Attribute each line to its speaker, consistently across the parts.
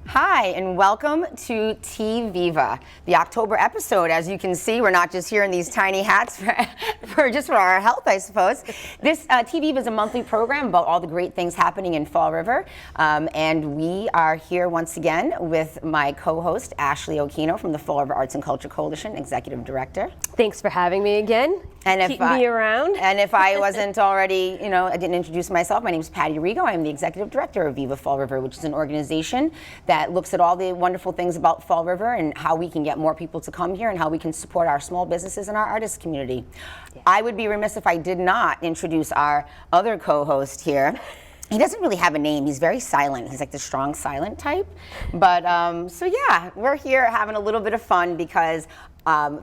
Speaker 1: Hi, and welcome to Tviva, the October episode. As you can see, we're not just here in these tiny hats for our health, I suppose. This Tviva is a monthly program about all the great things happening in Fall River, and we are here once again with my co-host, Ashley Okino from the Fall River Arts and Culture Coalition, Executive Director.
Speaker 2: Thanks for having me again.
Speaker 1: And
Speaker 2: Keep me around.
Speaker 1: And if I wasn't already, I didn't introduce myself. My name is Patti Rigo. I'm the Executive Director of Viva Fall River, which is an organization that looks at all the wonderful things about Fall River and how we can get more people to come here and how we can support our small businesses and our artist community. Yeah. I would be remiss if I did not introduce our other co-host here. He doesn't really have a name. He's very silent. He's like the strong silent type. But so yeah, we're here having a little bit of fun because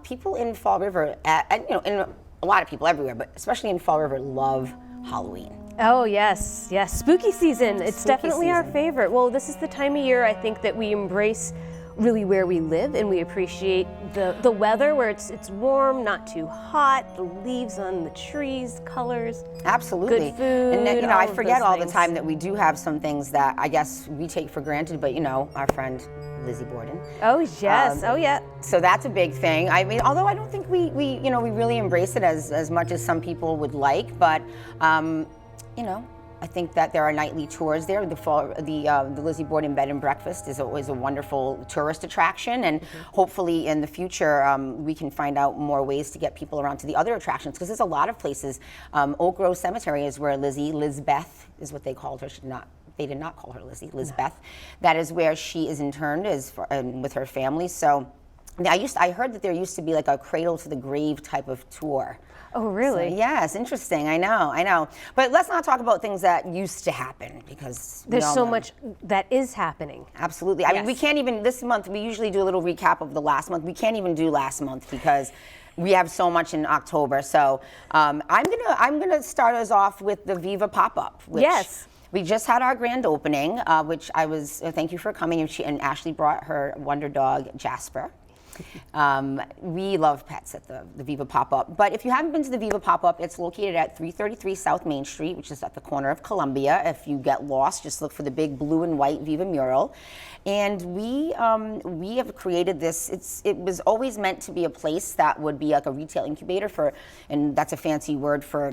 Speaker 1: people in Fall River, and a lot of people everywhere, but especially in Fall River, love Halloween.
Speaker 2: Oh yes, yes, spooky season. It's definitely our favorite. Well, this is the time of year I think that we embrace really where we live, and we appreciate the weather where it's warm, not too hot, the leaves on the trees, colors.
Speaker 1: Absolutely.
Speaker 2: Good food.
Speaker 1: And I forget all the time that we do have some things that I guess we take for granted, but our friend Lizzie Borden.
Speaker 2: Oh yes. Oh yeah.
Speaker 1: So that's a big thing. I mean, although I don't think we really embrace it as much as some people would like, but I think that there are nightly tours there. The Lizzie Borden Bed and Breakfast is always a wonderful tourist attraction, and hopefully in the future we can find out more ways to get people around to the other attractions, because there's a lot of places. Oak Grove Cemetery is where Lizbeth is what they called her. They did not call her Lizzie, Lizbeth. That is where she is interned with her family. So I heard that there used to be like a cradle to the grave type of tour.
Speaker 2: Oh, really?
Speaker 1: So, yes, interesting. I know. But let's not talk about things that used to happen, because
Speaker 2: there's so much that is happening.
Speaker 1: Absolutely. Yes. I mean, we can't even, this month, we usually do a little recap of the last month. We can't even do last month because we have so much in October. So I'm gonna start us off with the Viva pop-up.
Speaker 2: Yes.
Speaker 1: We just had our grand opening, which thank you for coming, and Ashley brought her wonder dog, Jasper. We love pets at the Viva Pop-Up. But if you haven't been to the Viva Pop-Up, it's located at 333 South Main Street, which is at the corner of Columbia. If you get lost, just look for the big blue and white Viva mural. And we have created this. It was always meant to be a place that would be like a retail incubator and that's a fancy word for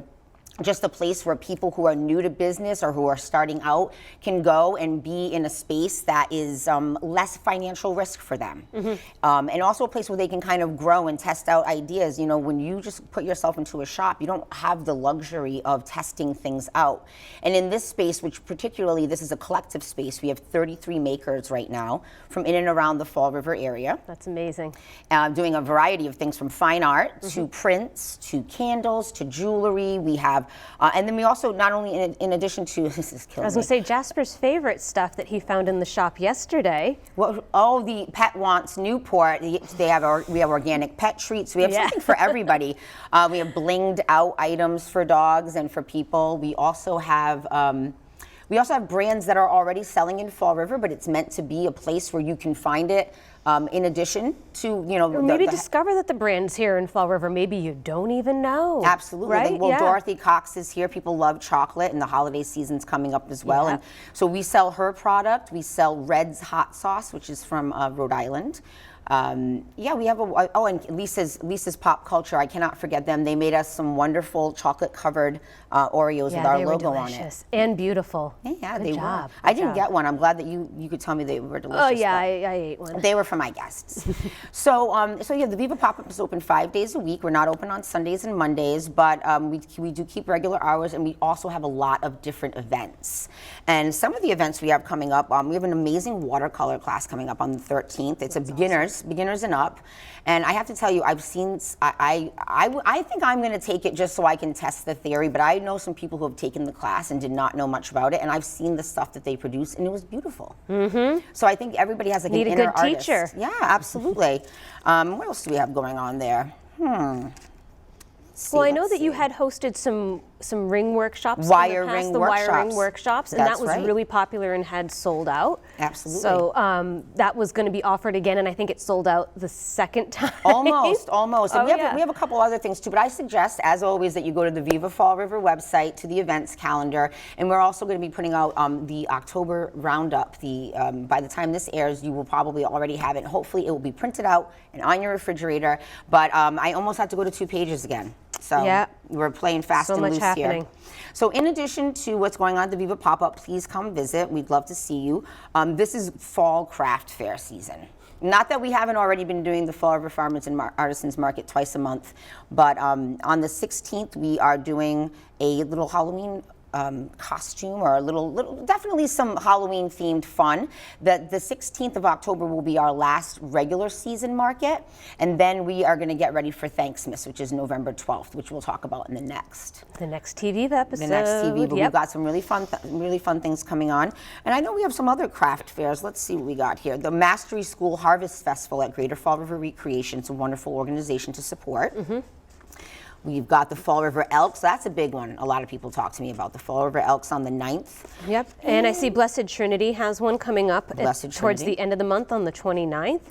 Speaker 1: just a place where people who are new to business or who are starting out can go and be in a space that is less financial risk for them. And also a place where they can kind of grow and test out ideas. When you just put yourself into a shop, you don't have the luxury of testing things out. And in this space, which particularly, this is a collective space, we have 33 makers right now from in and around the Fall River area.
Speaker 2: That's amazing.
Speaker 1: Doing a variety of things from fine art to prints to candles to jewelry. We have and then we also, not only in addition to, this is killing me.
Speaker 2: I was going to say, Jasper's favorite stuff that he found in the shop yesterday.
Speaker 1: Well, the Pet Wants Newport, we have organic pet treats. We have something for everybody. We have blinged out items for dogs and for people. We also have brands that are already selling in Fall River, but it's meant to be a place where you can find it in addition to,
Speaker 2: Or maybe discover that the brand's here in Fall River. Maybe you don't even know.
Speaker 1: Absolutely.
Speaker 2: Right?
Speaker 1: Dorothy Cox is here. People love chocolate, and the holiday season's coming up as well.
Speaker 2: Yeah.
Speaker 1: And so we sell her product. We sell Red's Hot Sauce, which is from Rhode Island. We have and Lisa's Pop Culture. I cannot forget them. They made us some wonderful chocolate-covered Oreos with our logo on it.
Speaker 2: And beautiful.
Speaker 1: Yeah,
Speaker 2: Good
Speaker 1: they
Speaker 2: job.
Speaker 1: were. I didn't get one. I'm glad that you could tell me they were delicious.
Speaker 2: Oh yeah, I ate one.
Speaker 1: They were for my guests. So the Viva Pop-Up is open 5 days a week. We're not open on Sundays and Mondays, but we do keep regular hours, and we also have a lot of different events. And some of the events we have coming up, we have an amazing watercolor class coming up on the 13th. It's beginners and up. And I have to tell you, I think I'm going to take it just so I can test the theory, but I know some people who have taken the class and did not know much about it, and I've seen the stuff that they produce, and it was beautiful. So I think everybody has like an inner artist.
Speaker 2: Need a good teacher.
Speaker 1: Yeah, absolutely. What else do we have going on there?
Speaker 2: Well, I know that you had hosted some some ring workshops.
Speaker 1: Wire
Speaker 2: in the past,
Speaker 1: ring
Speaker 2: the
Speaker 1: workshops.
Speaker 2: wire ring workshops, and
Speaker 1: That's
Speaker 2: that was
Speaker 1: right.
Speaker 2: really popular and had sold out.
Speaker 1: Absolutely.
Speaker 2: So that was going to be offered again, and I think it sold out the second time.
Speaker 1: Almost. And
Speaker 2: Oh,
Speaker 1: we have a couple other things too, but I suggest, as always, that you go to the Viva Fall River website, to the events calendar, and we're also going to be putting out the October roundup. By the time this airs, you will probably already have it. Hopefully, it will be printed out and on your refrigerator. But I almost had to go to 2 pages again. So
Speaker 2: Yeah.
Speaker 1: we're playing fast
Speaker 2: So
Speaker 1: and
Speaker 2: much
Speaker 1: loose
Speaker 2: happening.
Speaker 1: here. So in addition to what's going on at the Viva Pop-Up, please come visit. We'd love to see you. This is fall craft fair season. Not that we haven't already been doing the Fall River Farmers and Artisans Market twice a month, but on the 16th, we are doing a little Halloween costume, or a little, definitely some Halloween themed fun. The 16th of October will be our last regular season market, and then we are going to get ready for Thanksmas, which is November 12th, which we'll talk about in the next
Speaker 2: TV episode.
Speaker 1: the next TV, but
Speaker 2: Yep.
Speaker 1: we've got some really fun things coming on. And I know we have some other craft fairs. Let's see what we got here. The Mastery School Harvest Festival at Greater Fall River Recreation. It's a wonderful organization to support. We've got the Fall River Elks. That's a big one. A lot of people talk to me about the Fall River Elks on the 9th.
Speaker 2: Yep, and I see Blessed Trinity has one coming up
Speaker 1: Blessed
Speaker 2: towards
Speaker 1: Trinity.
Speaker 2: the end of the month on the 29th.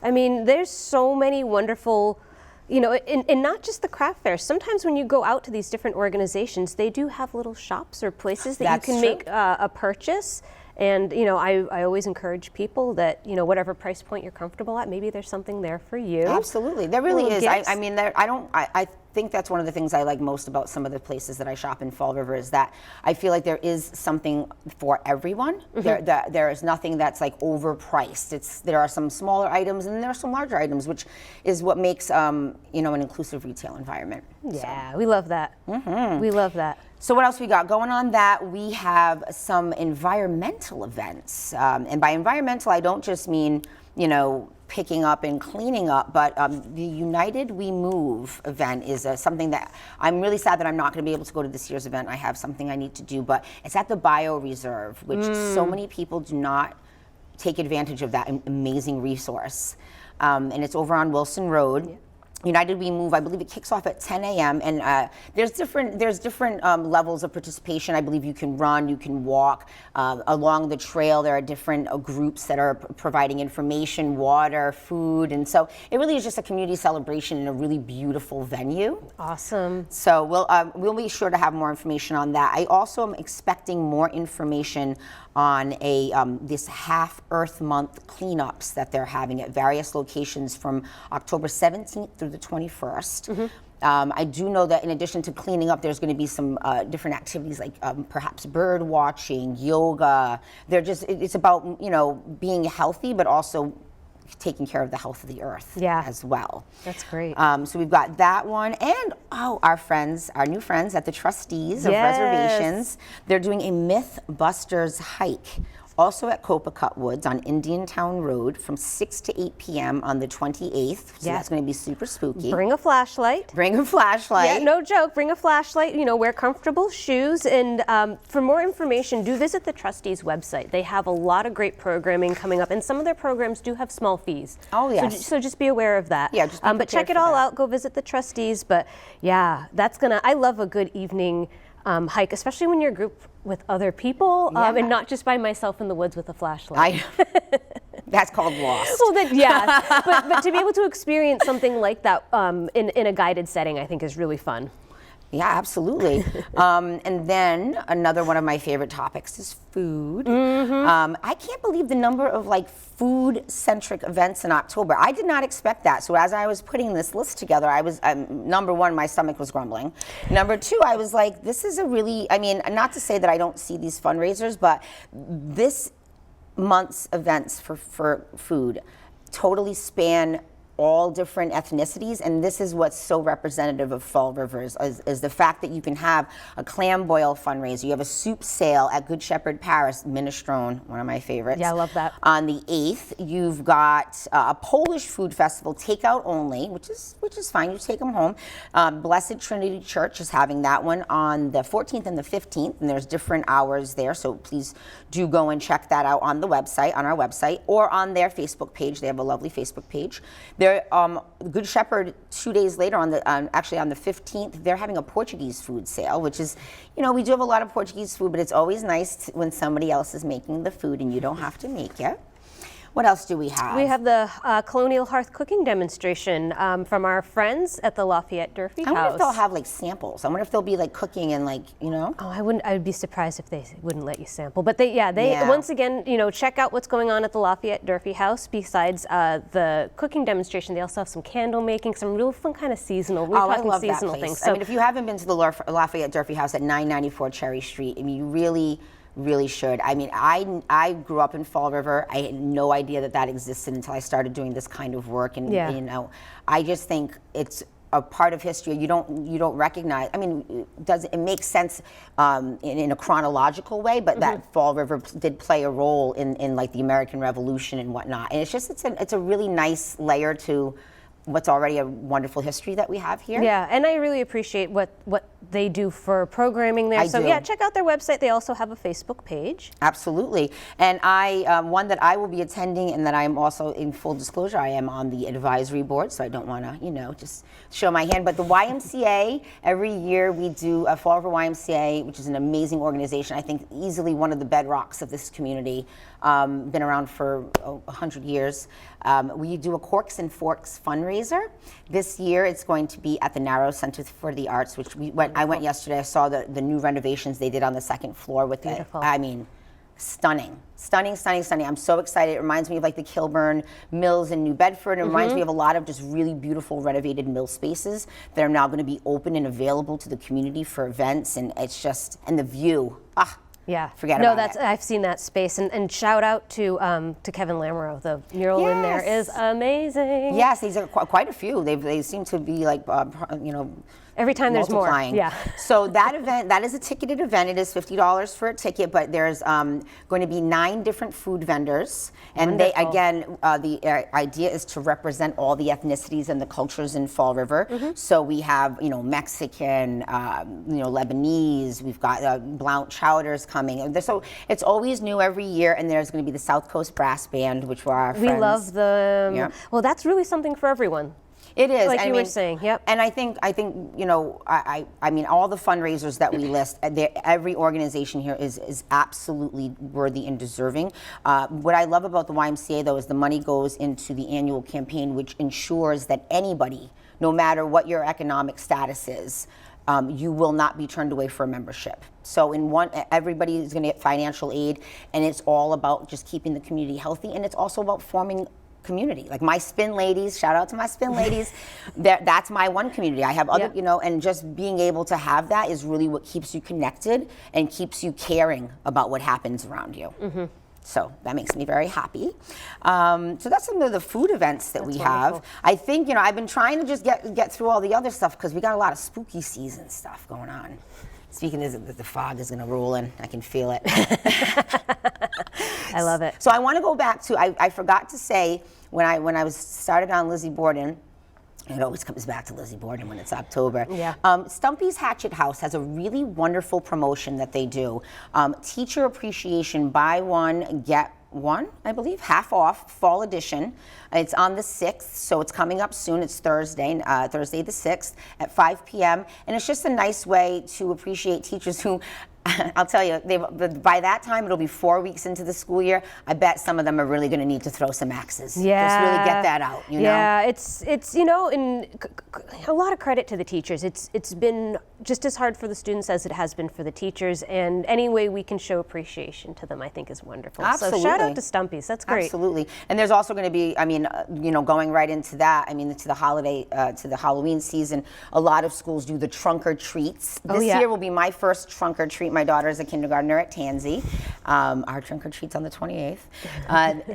Speaker 2: I mean, there's so many wonderful, you know, and not just the craft fairs. Sometimes when you go out to these different organizations, they do have little shops or places that
Speaker 1: That's
Speaker 2: you can
Speaker 1: true.
Speaker 2: make a purchase. And, you know, I always encourage people that, you know, whatever price point you're comfortable at, maybe there's something there for you.
Speaker 1: Absolutely, there really
Speaker 2: Little
Speaker 1: is.
Speaker 2: gifts.
Speaker 1: I mean, I think that's one of the things I like most about some of the places that I shop in Fall River, is that I feel like there is something for everyone. There is nothing that's like overpriced. There are some smaller items and there are some larger items, which is what makes you know, an inclusive retail environment.
Speaker 2: Yeah, we love that. We love that.
Speaker 1: So what else we got going on? That we have some environmental events, and by environmental I don't just mean, you know, picking up and cleaning up, but the United We Move event is something that I'm really sad that I'm not going to be able to go to this year's event. I have something I need to do, but it's at the Bioreserve, which so many people do not take advantage of that amazing resource, and it's over on Wilson Road.
Speaker 2: Yeah.
Speaker 1: United We Move, I believe it kicks off at 10 a.m. and there's different levels of participation. I believe you can run, you can walk along the trail. There are different groups that are providing information, water, food, and so it really is just a community celebration in a really beautiful venue.
Speaker 2: Awesome.
Speaker 1: So we'll be sure to have more information on that. I also am expecting more information on this Half Earth Month cleanups that they're having at various locations from October 17th through the 21st. I do know that in addition to cleaning up, there's going to be some different activities like perhaps bird watching, yoga. It's about, you know, being healthy, but also taking care of the health of the earth as well.
Speaker 2: That's great.
Speaker 1: So we've got that one, and our new friends at the Trustees of Reservations. They're doing a Mythbusters hike, also at Copacut Woods on Indian Town Road from 6 to 8 p.m. on the 28th. So that's going to be super spooky.
Speaker 2: Bring a flashlight.
Speaker 1: Bring a flashlight.
Speaker 2: Yeah, no joke. Bring a flashlight. You know, wear comfortable shoes. And for more information, do visit the Trustees website. They have a lot of great programming coming up, and some of their programs do have small fees.
Speaker 1: Oh, yes.
Speaker 2: So just be aware of that.
Speaker 1: Yeah, just be
Speaker 2: but check
Speaker 1: prepared
Speaker 2: it
Speaker 1: for
Speaker 2: all
Speaker 1: that.
Speaker 2: out. Go visit the Trustees. But yeah, I love a good evening hike, especially when you're a group with other people, and not just by myself in the woods with a flashlight.
Speaker 1: That's called lost.
Speaker 2: Well, then, yeah, but to be able to experience something like that in a guided setting, I think is really fun.
Speaker 1: Yeah, absolutely. And then another one of my favorite topics is food. I can't believe the number of like food-centric events in October. I did not expect that. So as I was putting this list together, I was, number one, my stomach was grumbling. Number two, I was like, this is a really, I mean, not to say that I don't see these fundraisers, but this month's events for food totally span all different ethnicities, and this is what's so representative of Fall Rivers is the fact that you can have a clam boil fundraiser. You have a soup sale at Good Shepherd Paris, minestrone, one of my favorites.
Speaker 2: Yeah, I love that.
Speaker 1: On the 8th, you've got a Polish food festival, takeout only, which is fine. You take them home. Blessed Trinity Church is having that one on the 14th and the 15th, and there's different hours there. So please do go and check that out on the website, on our website, or on their Facebook page. They have a lovely Facebook page. There's They're Good Shepherd 2 days later actually on the 15th, they're having a Portuguese food sale, which is, we do have a lot of Portuguese food, but it's always nice when somebody else is making the food and you don't have to make it. What else do we have?
Speaker 2: We have the colonial hearth cooking demonstration from our friends at the Lafayette Durfee House.
Speaker 1: I wonder if they'll have like samples. I wonder if they'll be like cooking and like,
Speaker 2: Oh, I would be surprised if they wouldn't let you sample. But they once again, check out what's going on at the Lafayette Durfee House. Besides the cooking demonstration, they also have some candle making, some real fun kind of seasonal.
Speaker 1: I love that place.
Speaker 2: So,
Speaker 1: if you haven't been to the Lafayette Durfee House at 994 Cherry Street, you really should. I grew up in Fall River. I had no idea that existed until I started doing this kind of work, and I just think it's a part of history you don't recognize. It makes sense in a chronological way, but that Fall River did play a role in like the American Revolution and whatnot. And it's a really nice layer to what's already a wonderful history that we have here.
Speaker 2: Yeah, and I really appreciate what they do for programming there. Yeah, check out their website. They also have a Facebook page.
Speaker 1: Absolutely. And one that I will be attending, and that I am also, in full disclosure, I am on the advisory board, so I don't want to, just show my hand. But the YMCA, every year we do a Fall River YMCA, which is an amazing organization. I think easily one of the bedrocks of this community. Been around for 100 years. We do a Corks and Forks fundraiser. This year it's going to be at the Narrows Center for the Arts, which I went yesterday. I saw the new renovations they did on the second floor with it. Stunning. I'm so excited. It reminds me of like the Kilburn Mills in New Bedford. It reminds me of a lot of just really beautiful renovated mill spaces that are now going to be open and available to the community for events. And it's just, and the view,
Speaker 2: yeah,
Speaker 1: forget about it.
Speaker 2: I've seen that space, and shout out to Kevin Lamoureux. The mural in there is amazing.
Speaker 1: Yes, these are quite a few. They seem to be like
Speaker 2: every time there's more. Yeah.
Speaker 1: So that event, that is a ticketed event. It is $50 for a ticket, but there's going to be 9 different food vendors, and
Speaker 2: Wonderful.
Speaker 1: the idea is to represent all the ethnicities and the cultures in Fall River. So we have Mexican, Lebanese. We've got Blount Chowders coming. So it's always new every year, and there's going to be the South Coast Brass Band, which were our friends.
Speaker 2: We love them. Yeah. Well, that's really something for everyone.
Speaker 1: It is,
Speaker 2: like you were saying. Yep.
Speaker 1: And I think all the fundraisers that we list, every organization here is absolutely worthy and deserving. What I love about the YMCA though is the money goes into the annual campaign, which ensures that anybody, no matter what your economic status is, you will not be turned away for a membership. So everybody is going to get financial aid, and it's all about just keeping the community healthy, and it's also about forming community. Like my spin ladies, shout out to my spin ladies. That's my one community. I have other, and just being able to have that is really what keeps you connected and keeps you caring about what happens around you. So that makes me very happy. So that's some of the food events that we have.
Speaker 2: Wonderful.
Speaker 1: I think, I've been trying to just get through all the other stuff because we got a lot of spooky season stuff going on. Speaking of the fog is going to roll in. I can feel it.
Speaker 2: I love it.
Speaker 1: So I want to go back to, I forgot to say, when I was started on Lizzie Borden, it always comes back to Lizzie Borden when it's October.
Speaker 2: Yeah.
Speaker 1: Stumpy's Hatchet House has a really wonderful promotion that they do. Teacher Appreciation, buy one, get one, I believe, half off, fall edition. It's on the 6th, so it's coming up soon. It's Thursday the 6th at 5 p.m. And it's just a nice way to appreciate teachers who, I'll tell you, by that time, it'll be 4 weeks into the school year. I bet some of them are really going to need to throw some axes.
Speaker 2: Yeah.
Speaker 1: Just really get that out,
Speaker 2: Yeah, it's and a lot of credit to the teachers. It's been just as hard for the students as it has been for the teachers, and any way we can show appreciation to them, I think, is wonderful.
Speaker 1: Absolutely.
Speaker 2: So shout out to Stumpy's. That's great.
Speaker 1: Absolutely. And there's also going to be, going right into that, to the holiday, to the Halloween season, a lot of schools do the trunk or treats. This year will be my first trunk or treat. My daughter is a kindergartner at Tansy. Our trunk or treat's on the 28th.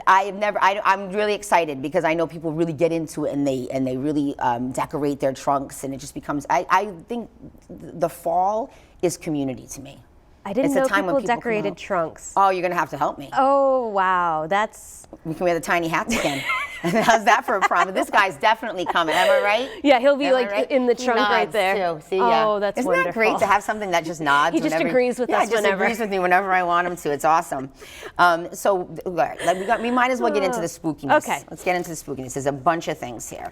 Speaker 1: I'm really excited because I know people really get into it and they really decorate their trunks, and it just becomes, I think the fall is community to me.
Speaker 2: I didn't know people decorated trunks.
Speaker 1: Oh, you're going to have to help me.
Speaker 2: Oh, wow. We
Speaker 1: can wear the tiny hats again. How's that for a promise? This guy's definitely coming. Am I right?
Speaker 2: Yeah, he'll be
Speaker 1: Am I
Speaker 2: like
Speaker 1: right?
Speaker 2: in the
Speaker 1: He
Speaker 2: trunk right
Speaker 1: nods,
Speaker 2: there.
Speaker 1: Too. See, yeah.
Speaker 2: Oh, that's
Speaker 1: Isn't
Speaker 2: wonderful.
Speaker 1: that great to have something that just nods?
Speaker 2: He just agrees with us
Speaker 1: just
Speaker 2: whenever.
Speaker 1: agrees with me whenever I want him to. It's awesome. So all right, we might as well get into the spookiness.
Speaker 2: Okay.
Speaker 1: Let's get into the spookiness. There's a bunch of things here.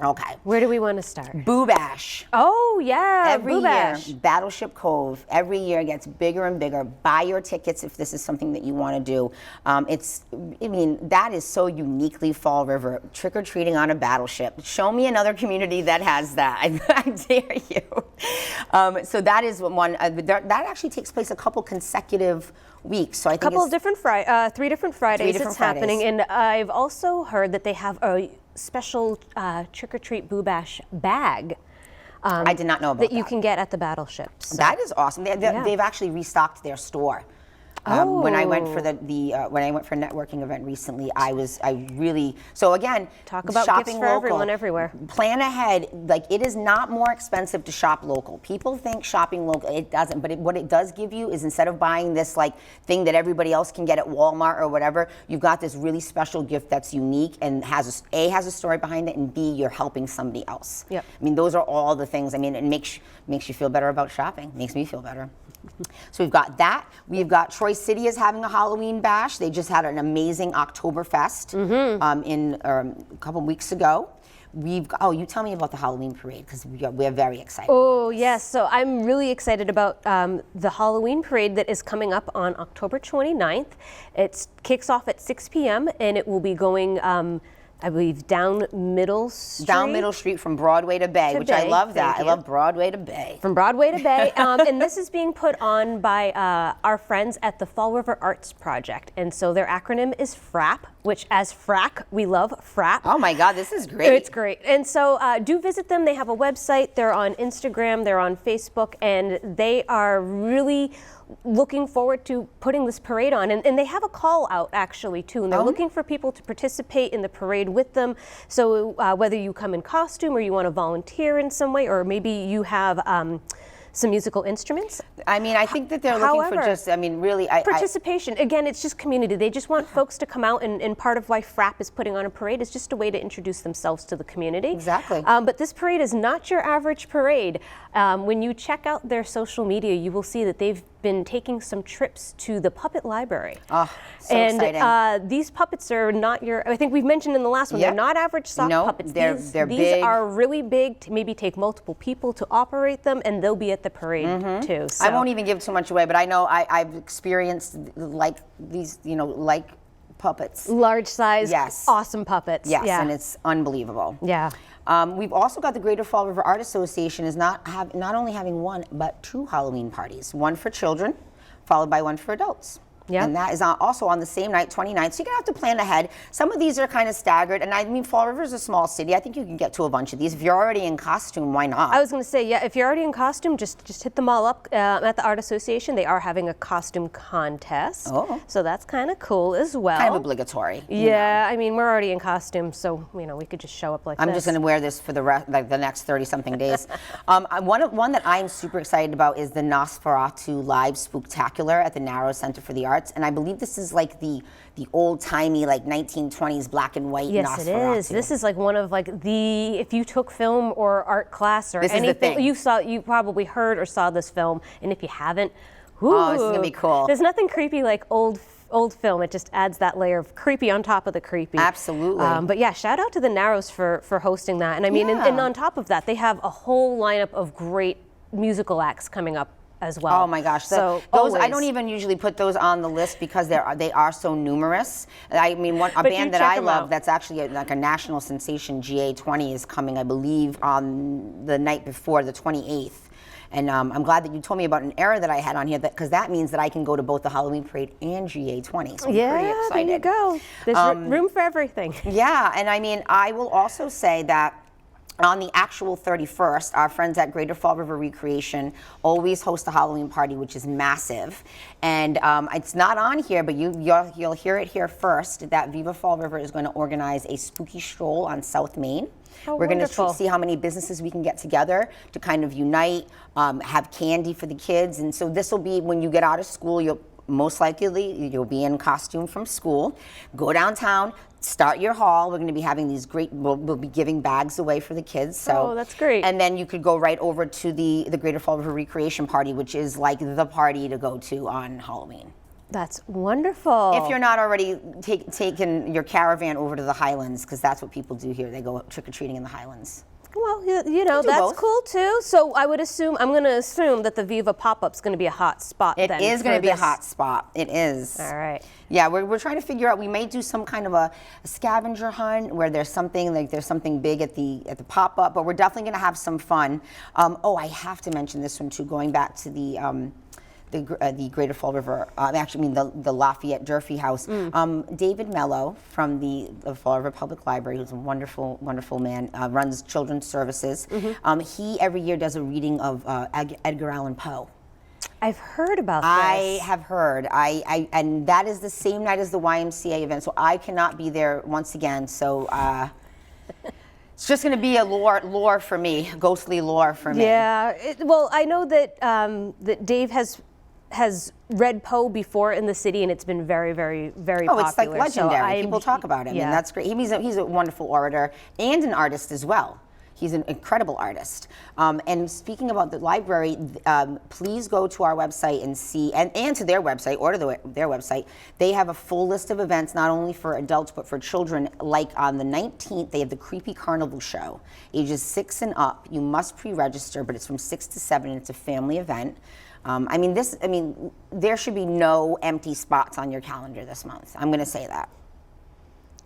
Speaker 1: Okay.
Speaker 2: Where do we want to start?
Speaker 1: Boo Bash.
Speaker 2: Oh, yeah,
Speaker 1: Every
Speaker 2: Boo
Speaker 1: year,
Speaker 2: Bash.
Speaker 1: Battleship Cove, every year gets bigger and bigger. Buy your tickets if this is something that you want to do. That is so uniquely Fall River, trick-or-treating on a battleship. Show me another community that has that. I dare you. So that is one, that actually takes place a couple consecutive weeks. So I think
Speaker 2: Couple of different 3 different Fridays
Speaker 1: different
Speaker 2: it's happening.
Speaker 1: Fridays.
Speaker 2: And I've also heard that they have a special trick-or-treat Boo Bash bag.
Speaker 1: I did not know about
Speaker 2: that. You can get at the battleships. So.
Speaker 1: That is awesome. They've actually restocked their store. When I went for when I went for a networking event recently, so again,
Speaker 2: talk about
Speaker 1: shopping
Speaker 2: gifts for
Speaker 1: local,
Speaker 2: everyone everywhere.
Speaker 1: Plan ahead. Like, it is not more expensive to shop local. People think shopping local, it doesn't, but what it does give you is, instead of buying this like thing that everybody else can get at Walmart or whatever, you've got this really special gift that's unique and has a story behind it, and B, you're helping somebody else.
Speaker 2: Yep.
Speaker 1: I mean, those are all the things. I mean, it makes you feel better about shopping. Makes me feel better. So we've got that. We've got Troy City is having a Halloween bash. They just had an amazing Oktoberfest a couple weeks ago. You tell me about the Halloween parade, because we're very excited.
Speaker 2: Oh, yes. So I'm really excited about the Halloween parade that is coming up on October 29th. It kicks off at 6 p.m. and it will be going, I believe, down Middle Street.
Speaker 1: Down Middle Street from Broadway to Bay, which I love that. I love Broadway to Bay.
Speaker 2: From Broadway to Bay. And this is being put on by our friends at the Fall River Arts Project. And so their acronym is FRAP, which, as frack, we love FRAP.
Speaker 1: Oh my God, this is great.
Speaker 2: It's great. And so do visit them. They have a website. They're on Instagram. They're on Facebook. And they are really looking forward to putting this parade on. And they have a call out, actually, too. And they're looking for people to participate in the parade with them. So whether you come in costume or you want to volunteer in some way, or maybe you have some musical instruments.
Speaker 1: I mean, I think that they're looking for just, really.
Speaker 2: Participation. Again, it's just community. They just want folks to come out, and part of why FRAP is putting on a parade is just a way to introduce themselves to the community.
Speaker 1: Exactly.
Speaker 2: But this parade is not your average parade. When you check out their social media, you will see that they've been taking some trips to the puppet library.
Speaker 1: Oh, so exciting.
Speaker 2: These puppets are not I think we've mentioned in the last one, they're not average sock puppets.
Speaker 1: They're
Speaker 2: these
Speaker 1: big.
Speaker 2: are really big, to maybe take multiple people to operate them, and they'll be at the parade too. So.
Speaker 1: I won't even give too much away, but I know I've experienced these, puppets.
Speaker 2: Large size,
Speaker 1: yes.
Speaker 2: Awesome puppets.
Speaker 1: Yes,
Speaker 2: yeah.
Speaker 1: and it's unbelievable.
Speaker 2: Yeah.
Speaker 1: We've also got the Greater Fall River Art Association is not only having one, but 2 Halloween parties. One for children, followed by one for adults. Yeah. And that is also on the same night, 29th. So you're going to have to plan ahead. Some of these are kind of staggered. And I mean, Fall River is a small city. I think you can get to a bunch of these. If you're already in costume, why not?
Speaker 2: I was going to say, yeah, if you're already in costume, just hit them all up at the Art Association. They are having a costume contest. Oh. So that's kind of cool as well.
Speaker 1: Kind of obligatory.
Speaker 2: Yeah, I mean, we're already in costume, so, we could just show up like this.
Speaker 1: I'm just going to wear this for the next 30-something days. One that I'm super excited about is the Nosferatu Live Spooktacular at the Narrows Center for the Arts. And I believe this is like the old-timey, like 1920s black and white Nosferatu.
Speaker 2: Yes, it is. This is like one of if you took film or art class or
Speaker 1: this
Speaker 2: anything, you probably heard or saw this film. And if you haven't,
Speaker 1: this is going to be cool.
Speaker 2: There's nothing creepy like old film. It just adds that layer of creepy on top of the creepy.
Speaker 1: Absolutely.
Speaker 2: But yeah, shout out to the Narrows for hosting that. And I mean, and on top of that, they have a whole lineup of great musical acts coming up as well.
Speaker 1: Oh my gosh!
Speaker 2: So
Speaker 1: those I don't even usually put those on the list because they are so numerous. I mean, a band that I love that's actually like a national sensation, GA20, is coming, I believe, on the night before, the 28th. And I'm glad that you told me about an error that I had on here, because that means that I can go to both the Halloween Parade and GA20. So I'm pretty excited.
Speaker 2: There you go. There's room for everything.
Speaker 1: Yeah, and I mean, I will also say that on the actual 31st, our friends at Greater Fall River Recreation always host a Halloween party, which is massive. And it's not on here, but you'll hear it here first, that Viva Fall River is going to organize a spooky stroll on South Main.
Speaker 2: Oh,
Speaker 1: we're going to see how many businesses we can get together to kind of unite, have candy for the kids. And so this will be when you get out of school, most likely you'll be in costume from school, go downtown, start your haul. We're going to be having these great, we'll be giving bags away for the kids. So,
Speaker 2: oh, that's great.
Speaker 1: And then you could go right over to the Greater Fall River Recreation Party, which is like the party to go to on Halloween.
Speaker 2: That's wonderful.
Speaker 1: If you're not already taking your caravan over to the Highlands, because that's what people do here. They go trick-or-treating in the Highlands.
Speaker 2: Well, you know, that's
Speaker 1: both.
Speaker 2: cool too. So I'm going to assume that the Viva pop-up's going to be a hot spot then.
Speaker 1: It is going to be a hot spot. It is.
Speaker 2: All right.
Speaker 1: Yeah, we're trying to figure out, we may do some kind of a scavenger hunt where there's something big at the pop-up, but we're definitely going to have some fun. I have to mention this one too, going back to the Greater Fall River, the Lafayette Durfee House. David Mello from the Fall River Public Library, who's a wonderful, wonderful man, runs children's services. He every year does a reading of Edgar Allan Poe.
Speaker 2: I've heard about this.
Speaker 1: I have heard. And that is the same night as the YMCA event, so I cannot be there once again. So it's just going to be a lore for me, ghostly lore for me.
Speaker 2: Yeah. Well, I know that that Dave has read Poe before in the city, and it's been very, very, very popular.
Speaker 1: Oh, it's like legendary.
Speaker 2: So
Speaker 1: people talk about him,
Speaker 2: yeah.
Speaker 1: and that's great. He's a wonderful orator and an artist as well. He's an incredible artist. And speaking about the library, please go to our website and see, and to their website, or to their website. They have a full list of events, not only for adults, but for children. Like on the 19th, they have the Creepy Carnival Show. Ages 6 and up. You must pre-register, but it's from 6 to 7, and it's a family event. There should be no empty spots on your calendar this month. I'm going to say that.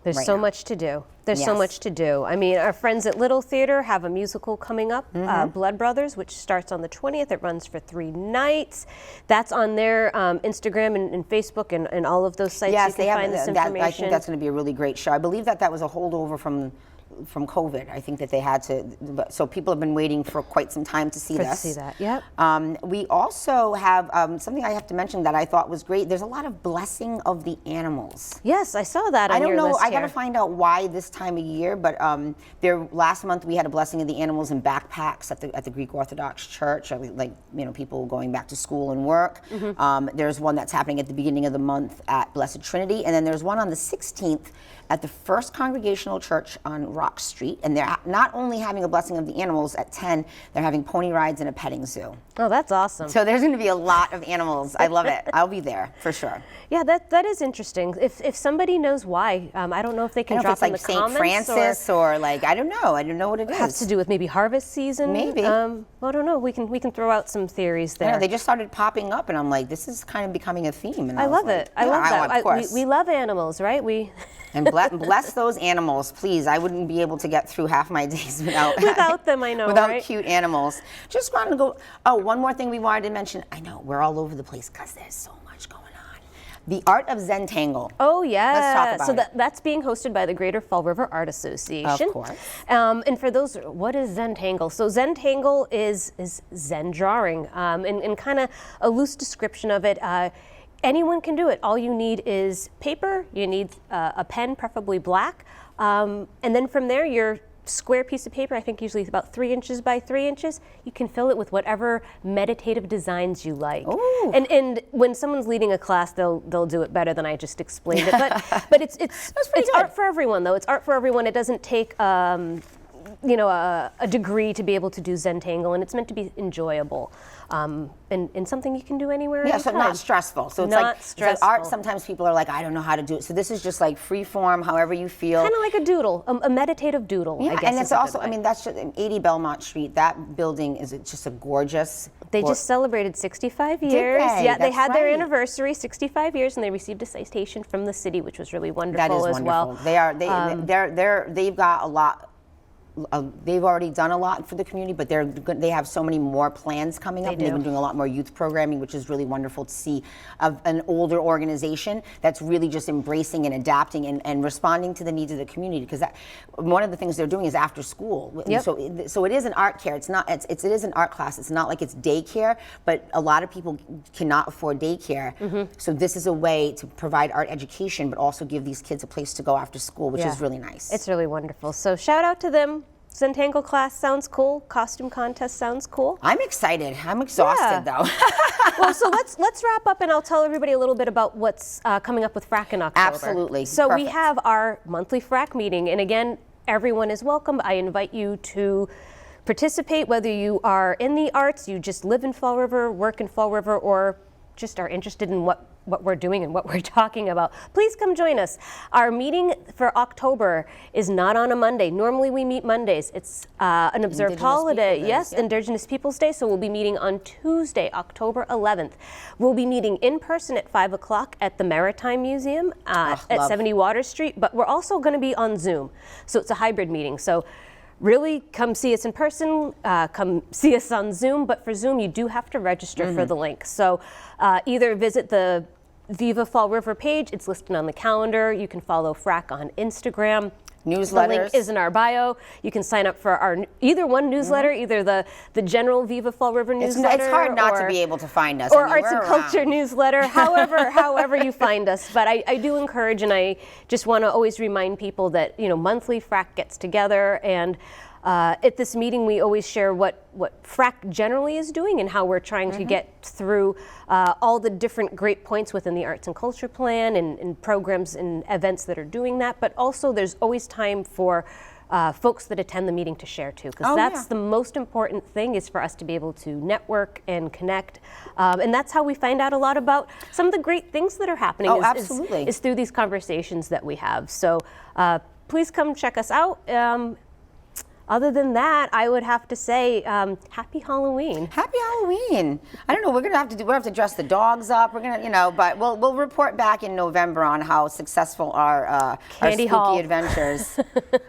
Speaker 2: There's
Speaker 1: right
Speaker 2: so
Speaker 1: now.
Speaker 2: much to do. There's so
Speaker 1: Yes.
Speaker 2: much to do. I mean, our friends at Little Theater have a musical coming up, Blood Brothers, which starts on the 20th. It runs for 3 nights. That's on their Instagram and Facebook and all of those sites.
Speaker 1: Yes,
Speaker 2: you can
Speaker 1: they have
Speaker 2: find this
Speaker 1: that.
Speaker 2: information.
Speaker 1: I think that's going to be a really great show. I believe that was a holdover from COVID. I think that they had to, so people have been waiting for quite some time to see this.
Speaker 2: To see that, yep.
Speaker 1: We also have something I have to mention that I thought was great. There's a lot of blessing of the animals.
Speaker 2: Yes, I saw that on
Speaker 1: I don't
Speaker 2: your
Speaker 1: know.
Speaker 2: list
Speaker 1: I got to
Speaker 2: here.
Speaker 1: find out why this time of year, but last month we had a blessing of the animals in backpacks at the Greek Orthodox Church. People going back to school and work. There's one that's happening at the beginning of the month at Blessed Trinity, and then there's one on the 16th at the First Congregational Church on Rock Street, and they're not only having a blessing of the animals at 10, they're having pony rides and a petting zoo.
Speaker 2: Oh, that's awesome.
Speaker 1: So there's going to be a lot of animals. I love it. I'll be there for sure.
Speaker 2: Yeah, that is interesting. If somebody knows why, I don't know if they can drop in the
Speaker 1: St.
Speaker 2: comments.
Speaker 1: Francis or like, I don't know. I don't know what it is.
Speaker 2: Has to do with maybe harvest season.
Speaker 1: Maybe.
Speaker 2: Well, I don't know. We can throw out some theories there.
Speaker 1: I know, they just started popping up, and I'm like, this is kind of becoming a theme. And
Speaker 2: I love
Speaker 1: was
Speaker 2: it.
Speaker 1: like,
Speaker 2: I love that.
Speaker 1: Of course.
Speaker 2: We love animals, right?
Speaker 1: And bless those animals, please. I wouldn't be able to get through half my days
Speaker 2: without them. I know,
Speaker 1: without
Speaker 2: right?
Speaker 1: cute animals. Just wanted to go. Oh, one more thing we wanted to mention. I know we're all over the place because there's so much going on. The Art of Zentangle.
Speaker 2: Oh yeah.
Speaker 1: Let's talk about
Speaker 2: it. So that's being hosted by the Greater Fall River Art Association.
Speaker 1: Of course.
Speaker 2: And for those, what is Zentangle? So Zentangle is Zen drawing, and kind of a loose description of it. Anyone can do it. All you need is paper, you need a pen, preferably black, and then from there, your square piece of paper, I think usually it's about 3 inches by 3 inches, you can fill it with whatever meditative designs you like.
Speaker 1: Ooh.
Speaker 2: And when someone's leading a class, they'll do it better than I just explained it. But it's art for everyone, though. It's art for everyone. It doesn't take a degree to be able to do Zentangle, and it's meant to be enjoyable, and something you can do anywhere.
Speaker 1: Yeah, so not stressful. So it's like art. Sometimes people are like, I don't know how to do it. So this is just like free form, however you feel.
Speaker 2: Kind of like a doodle, a meditative doodle.
Speaker 1: Yeah,
Speaker 2: I guess.
Speaker 1: and it's also, that's just 80 Belmont Street. That building is just a gorgeous.
Speaker 2: They just celebrated 65 years.
Speaker 1: they?
Speaker 2: Yeah, they
Speaker 1: That's
Speaker 2: had their
Speaker 1: right.
Speaker 2: anniversary, 65 years, and they received a citation from the city, which was really wonderful
Speaker 1: That is
Speaker 2: as
Speaker 1: wonderful.
Speaker 2: well.
Speaker 1: They've got a lot. They've already done a lot for the community, but they have so many more plans coming up. And they've been doing a lot more youth programming, which is really wonderful to see an older organization that's really just embracing and adapting and responding to the needs of the community. Because one of the things they're doing is after school.
Speaker 2: Yep.
Speaker 1: So it is an art care. It is an art class. It's not like it's daycare, but a lot of people cannot afford daycare. Mm-hmm. So this is a way to provide art education, but also give these kids a place to go after school, which is really nice.
Speaker 2: It's really wonderful. So shout out to them. Zentangle class sounds cool. Costume contest sounds cool.
Speaker 1: I'm excited. I'm exhausted though.
Speaker 2: Well, so let's wrap up, and I'll tell everybody a little bit about what's coming up with FRAC in October.
Speaker 1: Absolutely.
Speaker 2: So we
Speaker 1: Perfect.
Speaker 2: have our monthly FRAC meeting, and again, everyone is welcome. I invite you to participate, whether you are in the arts, you just live in Fall River, work in Fall River, or just are interested in what we're doing and what we're talking about. Please come join us. Our meeting for October is not on a Monday. Normally we meet Mondays. It's an observed
Speaker 1: Indigenous
Speaker 2: holiday.
Speaker 1: Peoples'
Speaker 2: Yes,
Speaker 1: Days, yeah.
Speaker 2: Indigenous Peoples' Day. So we'll be meeting on Tuesday, October 11th. We'll be meeting in person at 5 o'clock at the Maritime Museum at
Speaker 1: love.
Speaker 2: 70 Water Street, but we're also going to be on Zoom. So it's a hybrid meeting. So really come see us in person, come see us on Zoom, but for Zoom you do have to register for the link. So either visit the Tviva Fall River page, it's listed on the calendar. You can follow FRAC on Instagram.
Speaker 1: Newsletters.
Speaker 2: The link is in our bio. You can sign up for our either one newsletter, either the general Viva Fall River newsletter.
Speaker 1: It's hard not to be able to find us.
Speaker 2: Or
Speaker 1: I mean,
Speaker 2: arts and
Speaker 1: we're
Speaker 2: culture
Speaker 1: around.
Speaker 2: newsletter, however you find us. But I do encourage, and I just want to always remind people that monthly FRAC gets together, and at this meeting we always share what FRAC generally is doing and how we're trying to get through all the different great points within the arts and culture plan and programs and events that are doing that. But also there's always time for folks that attend the meeting to share too, because that's the most important thing, is for us to be able to network and connect. And that's how we find out a lot about some of the great things that are happening.
Speaker 1: Absolutely.
Speaker 2: Is through these conversations that we have. So please come check us out. Other than that, I would have to say, happy Halloween.
Speaker 1: Happy Halloween. I don't know, we'll have to dress the dogs up. We're gonna, but we'll report back in November on how successful our
Speaker 2: Candy
Speaker 1: spooky
Speaker 2: haul.
Speaker 1: adventures.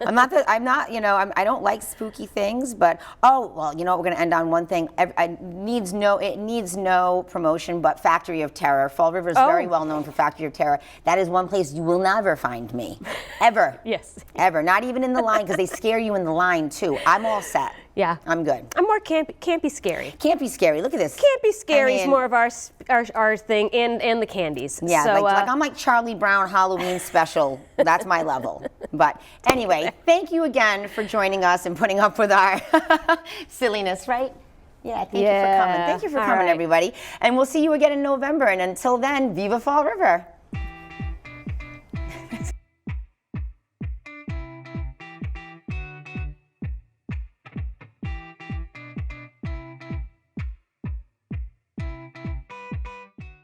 Speaker 1: I don't like spooky things, but we're gonna end on one thing. It needs no promotion, but Factory of Terror. Fall River is very well known for Factory of Terror. That is one place you will never find me, ever.
Speaker 2: Yes.
Speaker 1: Ever. Not even in the line, because they scare you in the line too. I'm all set.
Speaker 2: Yeah.
Speaker 1: I'm good.
Speaker 2: I'm more campy scary.
Speaker 1: Can't be scary. Look at this.
Speaker 2: Campy scary
Speaker 1: I
Speaker 2: is
Speaker 1: mean,
Speaker 2: more of our thing, and the candies.
Speaker 1: Yeah,
Speaker 2: so,
Speaker 1: I'm like Charlie Brown Halloween special. That's my level. But anyway, thank you again for joining us and putting up with our silliness, right? Yeah, thank you for coming. Thank you for
Speaker 2: All
Speaker 1: coming,
Speaker 2: right.
Speaker 1: everybody. And we'll see you again in November. And until then, Viva Fall River.